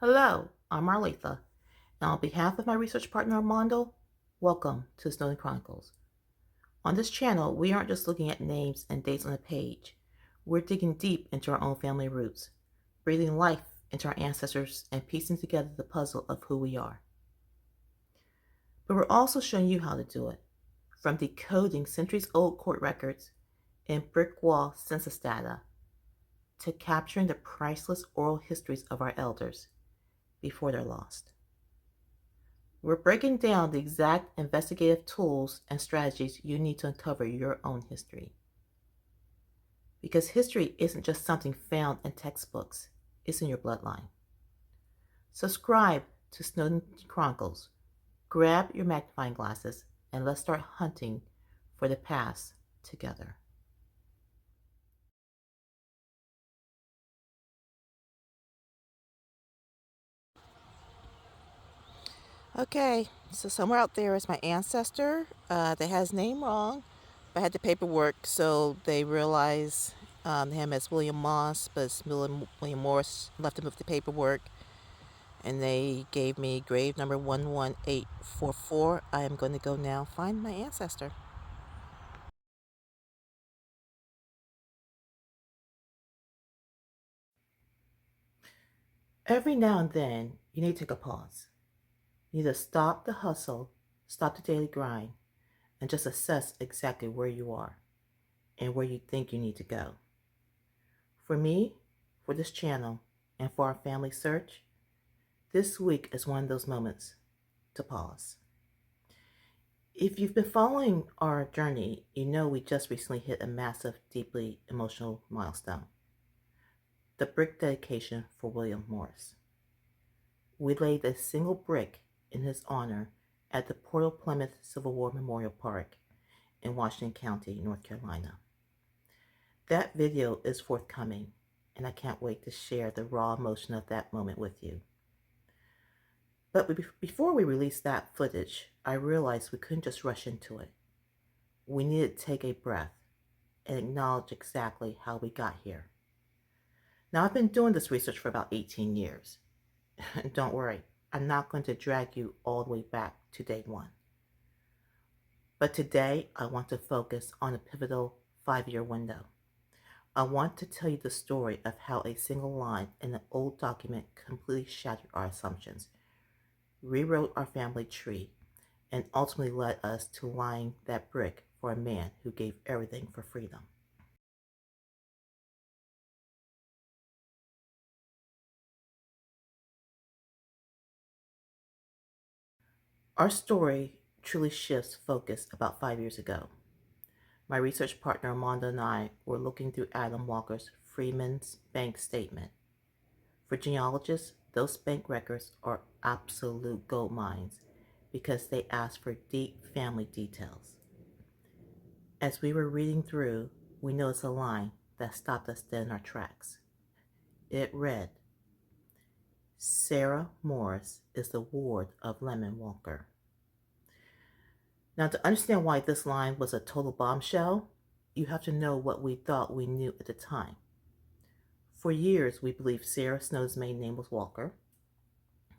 Hello, I'm Marletha, and on behalf of my research partner Armondo, welcome to Snowden Chronicles. On this channel, we aren't just looking at names and dates on a page. We're digging deep into our own family roots, breathing life into our ancestors, and piecing together the puzzle of who we are. But we're also showing you how to do it, from decoding centuries-old court records and brick wall census data to capturing the priceless oral histories of our elders before they're lost. We're breaking down the exact investigative tools and strategies you need to uncover your own history. Because history isn't just something found in textbooks, it's in your bloodline. Subscribe to Snowden Chronicles, grab your magnifying glasses, and let's start hunting for the past together. Okay, so somewhere out there is my ancestor. They had his name wrong, but I had the paperwork, so they realized him as William Moss, but it's William Morse. Left him with the paperwork, and they gave me grave number 11844. I am going to go now find my ancestor. Every now and then, you need to take a pause. You need to stop the hustle, stop the daily grind, and just assess exactly where you are and where you think you need to go. For me, for this channel, and for our family search, this week is one of those moments to pause. If you've been following our journey, you know we just recently hit a massive, deeply emotional milestone. The brick dedication for William Morse. We laid a single brick in his honor at the Plymouth Civil War Memorial Park in Washington County, North Carolina. That video is forthcoming, and I can't wait to share the raw emotion of that moment with you. But before we released that footage, I realized we couldn't just rush into it. We needed to take a breath and acknowledge exactly how we got here. Now, I've been doing this research for about 18 years. And don't worry, I'm not going to drag you all the way back to day one. But today, I want to focus on a pivotal 5-year window. I want to tell you the story of how a single line in an old document completely shattered our assumptions, rewrote our family tree, and ultimately led us to laying that brick for a man who gave everything for freedom. Our story truly shifts focus about 5 years ago. My research partner Armondo and I were looking through Adam Walker's Freeman's bank statement. For genealogists, those bank records are absolute gold mines because they ask for deep family details. As we were reading through, we noticed a line that stopped us dead in our tracks. It read, "Sarah Morris is the ward of Lemon Walker." Now, to understand why this line was a total bombshell, you have to know what we thought we knew at the time. For years, we believed Sarah Snow's maiden name was Walker.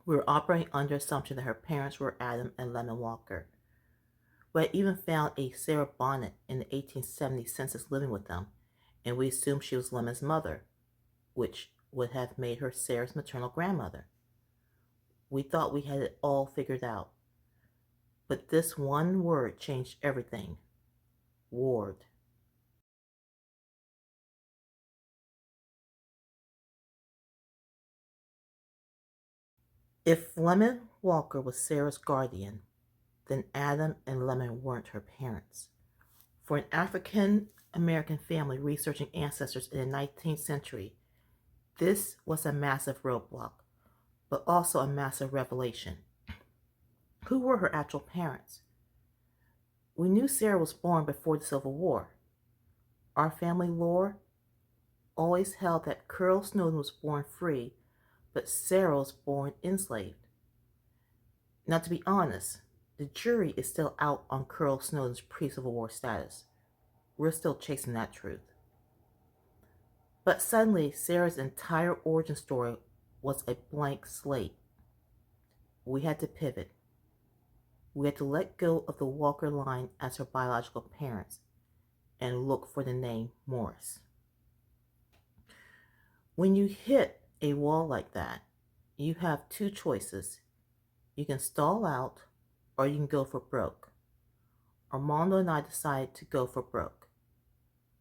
We were operating under assumption that her parents were Adam and Lemon Walker. We had even found a Sarah Bonnet in the 1870 census living with them, and we assumed she was Lemon's mother, which would have made her Sarah's maternal grandmother. We thought we had it all figured out. But this one word changed everything. Ward. If Lemon Walker was Sarah's guardian, then Adam and Lemon weren't her parents. For an African American family researching ancestors in the 19th century, this was a massive roadblock, but also a massive revelation. Who were her actual parents? We knew Sarah was born before the Civil War. Our family lore always held that Curl Snowden was born free, but Sarah was born enslaved. Now, to be honest, the jury is still out on Curl Snowden's pre-Civil War status. We're still chasing that truth. But suddenly, Sarah's entire origin story was a blank slate. We had to pivot. We had to let go of the Walker line as her biological parents and look for the name Morse. When you hit a wall like that, you have two choices. You can stall out or you can go for broke. Armondo and I decided to go for broke.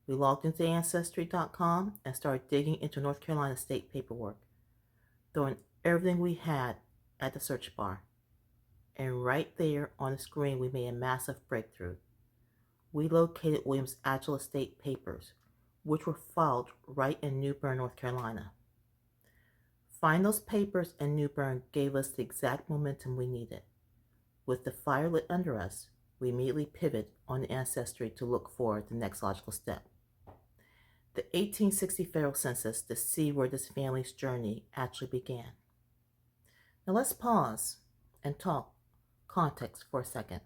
We logged into Ancestry.com and started digging into North Carolina state paperwork, throwing everything we had at the search bar. And right there on the screen, we made a massive breakthrough. We located William's actual estate papers, which were filed right in New Bern, North Carolina. Finding those papers in New Bern gave us the exact momentum we needed. With the fire lit under us, we immediately pivoted on the Ancestry to look for the next logical step. The 1860 federal census to see where this family's journey actually began. Now let's pause and talk context for a second.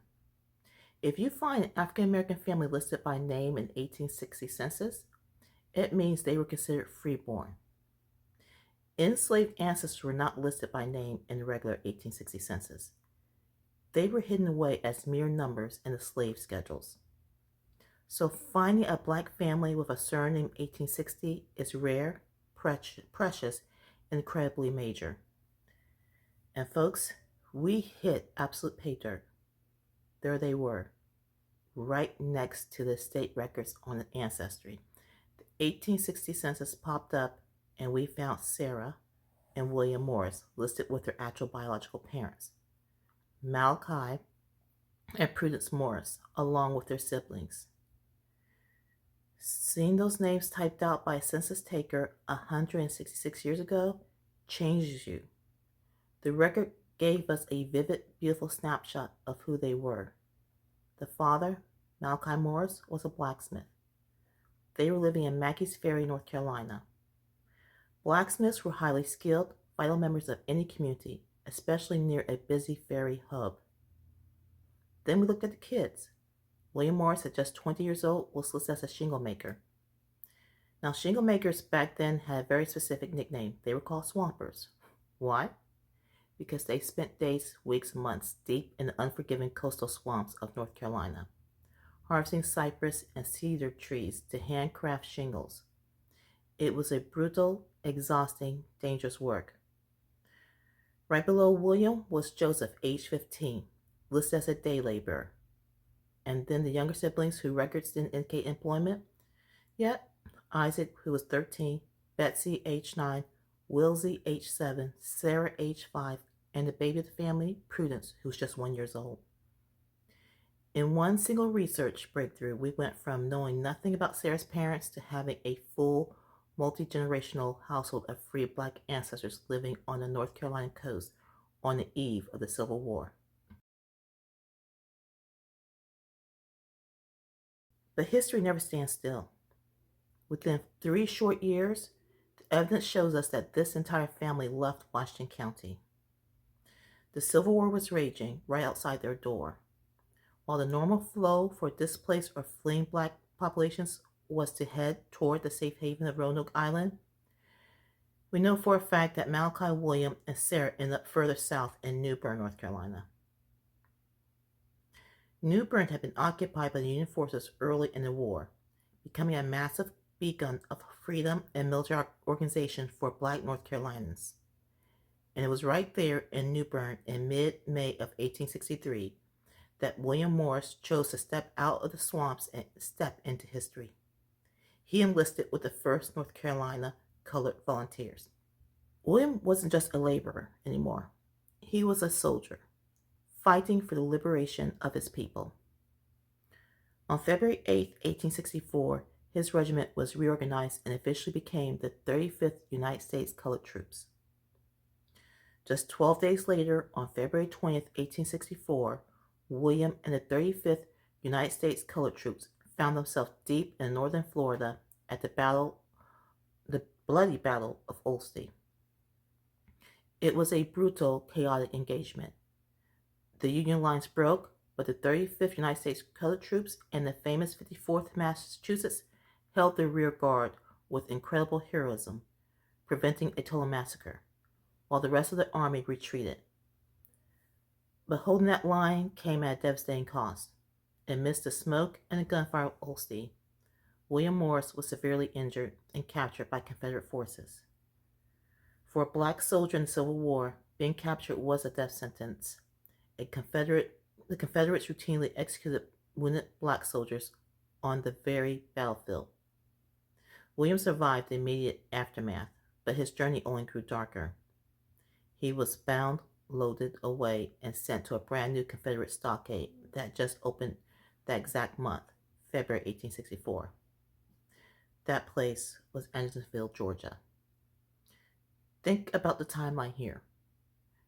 If you find an African American family listed by name in 1860 census, it means they were considered freeborn. Enslaved ancestors were not listed by name in the regular 1860 census. They were hidden away as mere numbers in the slave schedules. So finding a black family with a surname 1860 is rare, precious, and incredibly major. And folks, we hit absolute pay dirt. There they were, right next to the state records on the Ancestry. The 1860 census popped up and we found Sarah and William Morse listed with their actual biological parents, Malachi and Prudence Morse, along with their siblings. Seeing those names typed out by a census taker 166 years ago changes you. The record gave us a vivid, beautiful snapshot of who they were. The father, Malachi Morse, was a blacksmith. They were living in Mackey's Ferry, North Carolina. Blacksmiths were highly skilled, vital members of any community, especially near a busy ferry hub. Then we looked at the kids. William Morse, at just 20 years old, was listed as a shinglemaker. Now, shinglemakers back then had a very specific nickname. They were called swampers. Why? Because they spent days, weeks, months deep in the unforgiving coastal swamps of North Carolina, harvesting cypress and cedar trees to handcraft shingles. It was a brutal, exhausting, dangerous work. Right below William was Joseph, age 15, listed as a day laborer. And then the younger siblings whose records didn't indicate employment yet: Isaac, who was 13, Betsy, age 9, Wilsey, age 7, Sarah, age 5, and the baby of the family, Prudence, who was just 1 year old. In one single research breakthrough, we went from knowing nothing about Sarah's parents to having a full, multi-generational household of free black ancestors living on the North Carolina coast on the eve of the Civil War. But history never stands still. Within 3 short years, the evidence shows us that this entire family left Washington County. The Civil War was raging right outside their door. While the normal flow for displaced or fleeing black populations was to head toward the safe haven of Roanoke Island, we know for a fact that Malachi, William, and Sarah ended up further south in New Bern, North Carolina. New Bern had been occupied by the Union forces early in the war, becoming a massive beacon of freedom and military organization for black North Carolinians. And it was right there in New Bern in mid-May of 1863 that William Morse chose to step out of the swamps and step into history. He enlisted with the 1st North Carolina Colored Volunteers. William wasn't just a laborer anymore. He was a soldier, fighting for the liberation of his people. On February 8, 1864, his regiment was reorganized and officially became the 35th United States Colored Troops. Just 12 days later, on February 20, 1864, William and the 35th United States Colored Troops found themselves deep in northern Florida at the bloody Battle of Olustee. It was a brutal, chaotic engagement. The Union lines broke, but the 35th United States Colored Troops and the famous 54th Massachusetts held their rear guard with incredible heroism, preventing a total massacre. while the rest of the army retreated. But holding that line came at a devastating cost. Amidst the smoke and the gunfire of Ulster, William Morse was severely injured and captured by Confederate forces. For a black soldier in the Civil War, being captured was a death sentence. The Confederates routinely executed wounded black soldiers on the very battlefield. William survived the immediate aftermath, but his journey only grew darker. He was bound, loaded away, and sent to a brand new Confederate stockade that just opened that exact month, February 1864. That place was Andersonville, Georgia. Think about the timeline here.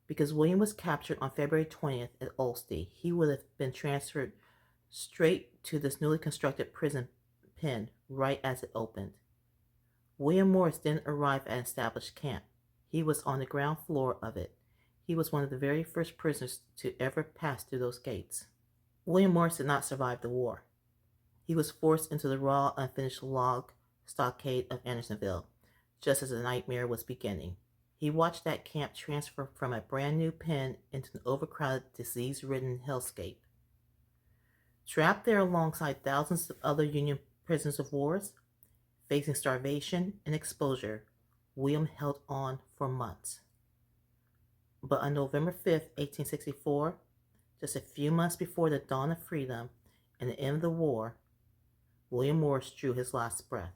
Because William was captured on February 20th at Ulster, he would have been transferred straight to this newly constructed prison pen right as it opened. William Morse didn't arrive at an established camp. He was on the ground floor of it. He was one of the very first prisoners to ever pass through those gates. William Morse did not survive the war. He was forced into the raw, unfinished log stockade of Andersonville, just as the nightmare was beginning. He watched that camp transfer from a brand new pen into an overcrowded, disease-ridden hellscape. Trapped there alongside thousands of other Union prisoners of war, facing starvation and exposure, William held on for months. But on November 5th, 1864, just a few months before the dawn of freedom and the end of the war, William Morse drew his last breath.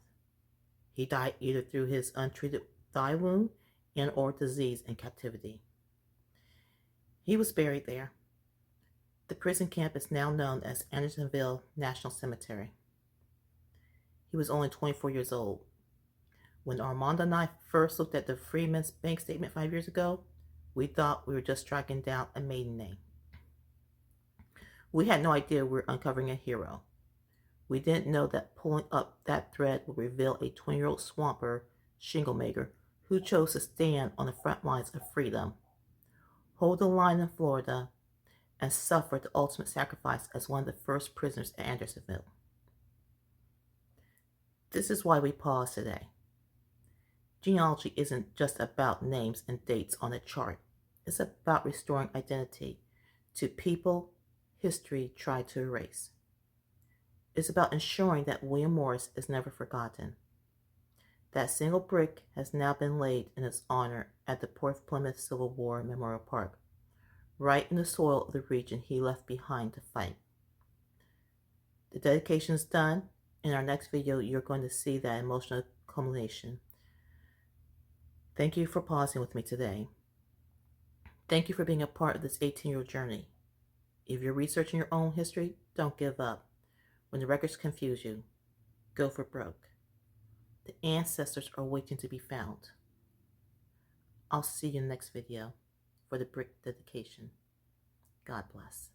He died either through his untreated thigh wound and or disease in captivity. He was buried there. The prison camp is now known as Andersonville National Cemetery. He was only 24 years old. When Armondo and I first looked at the Freeman's bank statement 5 years ago, we thought we were just tracking down a maiden name. We had no idea we were uncovering a hero. We didn't know that pulling up that thread would reveal a 20-year-old swamper, shinglemaker, who chose to stand on the front lines of freedom, hold the line in Florida, and suffer the ultimate sacrifice as one of the first prisoners at Andersonville. This is why we pause today. Genealogy isn't just about names and dates on a chart. It's about restoring identity to people history tried to erase. It's about ensuring that William Morse is never forgotten. That single brick has now been laid in his honor at the Port of Plymouth Civil War Memorial Park, right in the soil of the region he left behind to fight. The dedication is done. In our next video, you're going to see that emotional culmination. Thank you for pausing with me today. Thank you for being a part of this 18-year journey. If you're researching your own history, don't give up. When the records confuse you, go for broke. The ancestors are waiting to be found. I'll see you in the next video for the brick dedication. God bless.